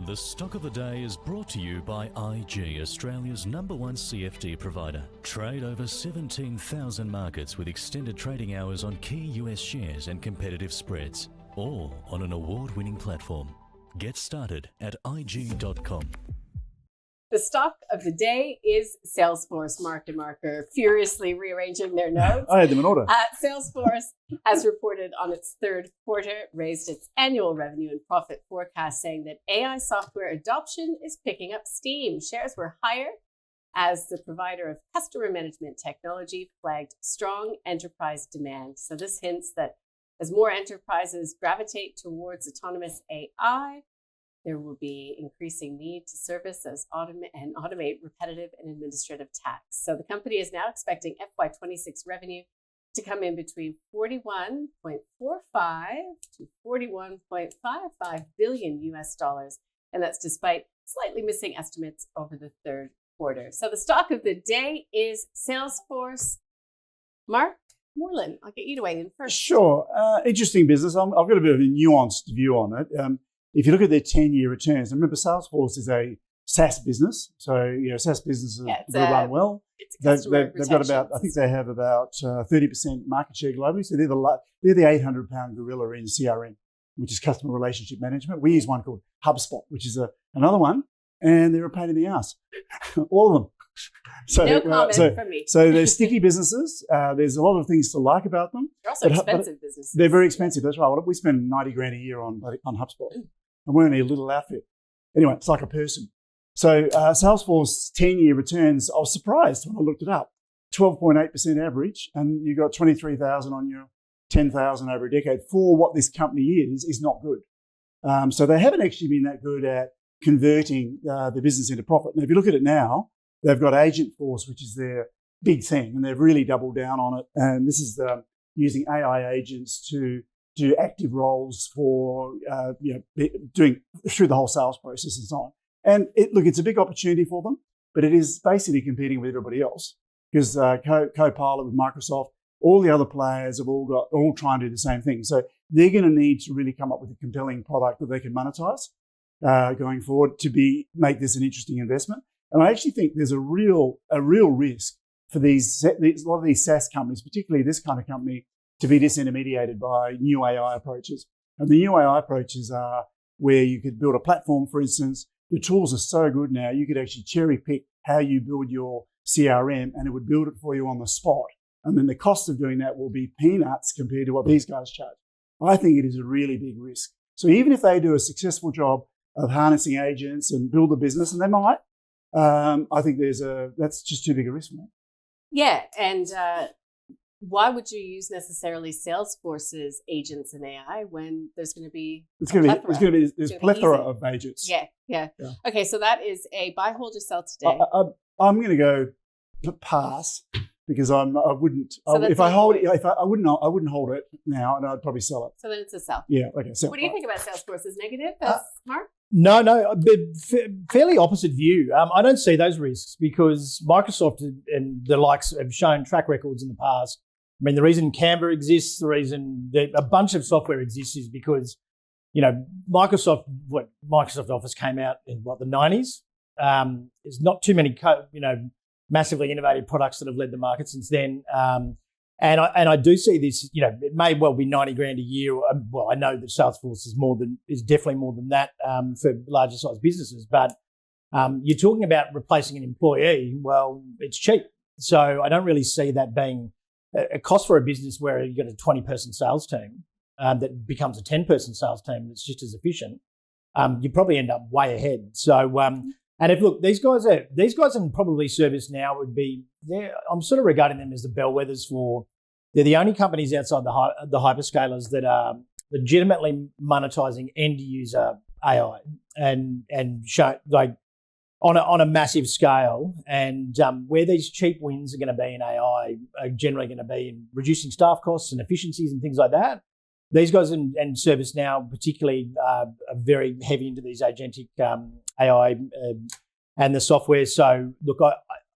The stock of the day is brought to you by IG, Australia's #1 CFD provider. Trade over 17,000 markets with extended trading hours on key US shares and competitive spreads, all on an award-winning platform. Get started at IG.com. The stock of the day is Salesforce. Mark and Mark are furiously rearranging their notes. I had them in order. Salesforce has reported on its third quarter, raised its annual revenue and profit forecast, saying that AI software adoption is picking up steam. Shares were higher as the provider of customer management technology flagged strong enterprise demand. So this hints that as more enterprises gravitate towards autonomous AI, there will be increasing need to service and automate repetitive and administrative tasks. So the company is now expecting FY26 revenue to come in between $41.45 to $41.55 billion US dollars. And that's despite slightly missing estimates over the third quarter. So the stock of the day is Salesforce. Mark Moreland, I'll get you to weigh in first. Sure. Interesting business. I've got a bit of a nuanced view on it. If you look at their 10-year returns, and remember Salesforce is a SaaS business, so SaaS businesses do run well. They've got about, I think they have about 30% market share globally. So they're the 800-pound gorilla in CRM, which is customer relationship management. We use one called HubSpot, which is another one, and they're a pain in the ass, all of them. So, no comment from me. So they're sticky businesses. There's a lot of things to like about them. They're also expensive businesses. They're very expensive. That's right. We spend 90 grand a year on HubSpot. And we're only a little outfit. Anyway, it's like a person. So Salesforce 10-year returns, I was surprised when I looked it up. 12.8% average, and you got 23,000 on your 10,000 over a decade for what this company is not good. So they haven't actually been that good at converting the business into profit. Now, if you look at it now, they've got Agentforce, which is their big thing, and they've really doubled down on it. And this is using AI agents to do active roles for doing through the whole sales process and so on. And it's a big opportunity for them, but it is basically competing with everybody else because Copilot with Microsoft, all the other players have all trying to do the same thing. So they're going to need to really come up with a compelling product that they can monetize going forward to make this an interesting investment. And I actually think there's a real risk for a lot of these SaaS companies, particularly this kind of company, to be disintermediated by new AI approaches. And the new AI approaches are where you could build a platform, for instance. The tools are so good now, you could actually cherry pick how you build your CRM and it would build it for you on the spot. And then the cost of doing that will be peanuts compared to what these guys charge. I think it is a really big risk. So even if they do a successful job of harnessing agents and build a business, and they might, I think that's just too big a risk for me. Yeah, and why would you use necessarily Salesforce's agents in AI when there's going to be there's plethora of agents? Yeah. Okay, so that is a buy, hold, or sell today. I'm going to go pass because I wouldn't hold it now, and I'd probably sell it. So then it's a sell. Yeah. Okay. So what do you think about Salesforce? Is negative, Mark? No, fairly opposite view. I don't see those risks because Microsoft and the likes have shown track records in the past. I mean, the reason Canva exists, the reason that a bunch of software exists is because, Microsoft Office came out in the 90s. There's not too many, massively innovative products that have led the market since then. And I do see this, it may well be 90 grand a year. Well, I know that Salesforce is definitely more than that for larger size businesses. But you're talking about replacing an employee. Well, it's cheap. So I don't really see that being a cost for a business where you've got a 20-person sales team that becomes a 10-person sales team that's just as efficient. You probably end up way ahead. So and if these guys in probably ServiceNow I'm sort of regarding them as the bellwethers they're the only companies outside the hyperscalers that are legitimately monetizing end user AI and show on a massive scale. And where these cheap wins are going to be in AI are generally going to be in reducing staff costs and efficiencies and things like that. These guys and ServiceNow particularly are very heavy into these agentic AI and the software. So look,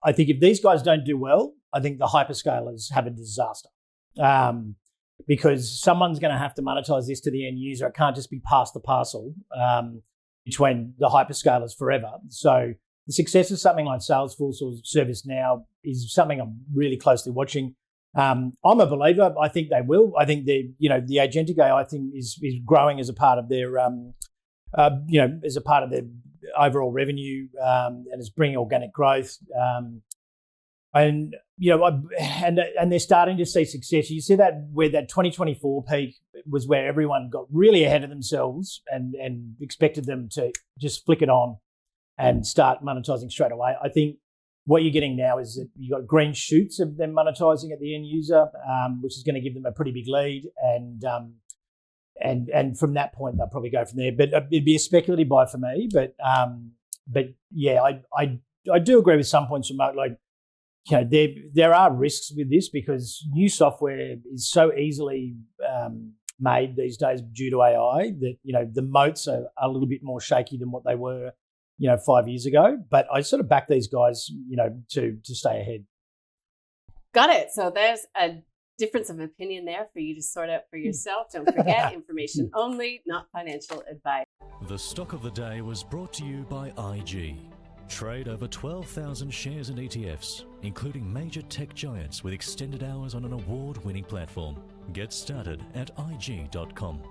I think if these guys don't do well, I think the hyperscalers have a disaster because someone's going to have to monetize this to the end user. It can't just be pass the parcel. between the hyperscalers forever. So the success of something like Salesforce or ServiceNow is something I'm really closely watching. I'm a believer. I think they will. I think the agentic AI thing is growing as a part of their as a part of their overall revenue, and it's bringing organic growth. And they're starting to see success. You see that where that 2024 peak was where everyone got really ahead of themselves and expected them to just flick it on and start monetizing straight away. I think what you're getting now is that you've got green shoots of them monetizing at the end user, which is going to give them a pretty big lead. And from that point, they'll probably go from there. But it'd be a speculative buy for me. But yeah, I do agree with some points from Mark. Like, there are risks with this because new software is so easily made these days due to AI that the moats are a little bit more shaky than what they were 5 years ago. But I sort of back these guys to stay ahead. Got it. So there's a difference of opinion there for you to sort out for yourself. Don't forget, information only, not financial advice. The stock of the day was brought to you by IG. Trade over 12,000 shares and ETFs, including major tech giants with extended hours on an award-winning platform. Get started at ig.com.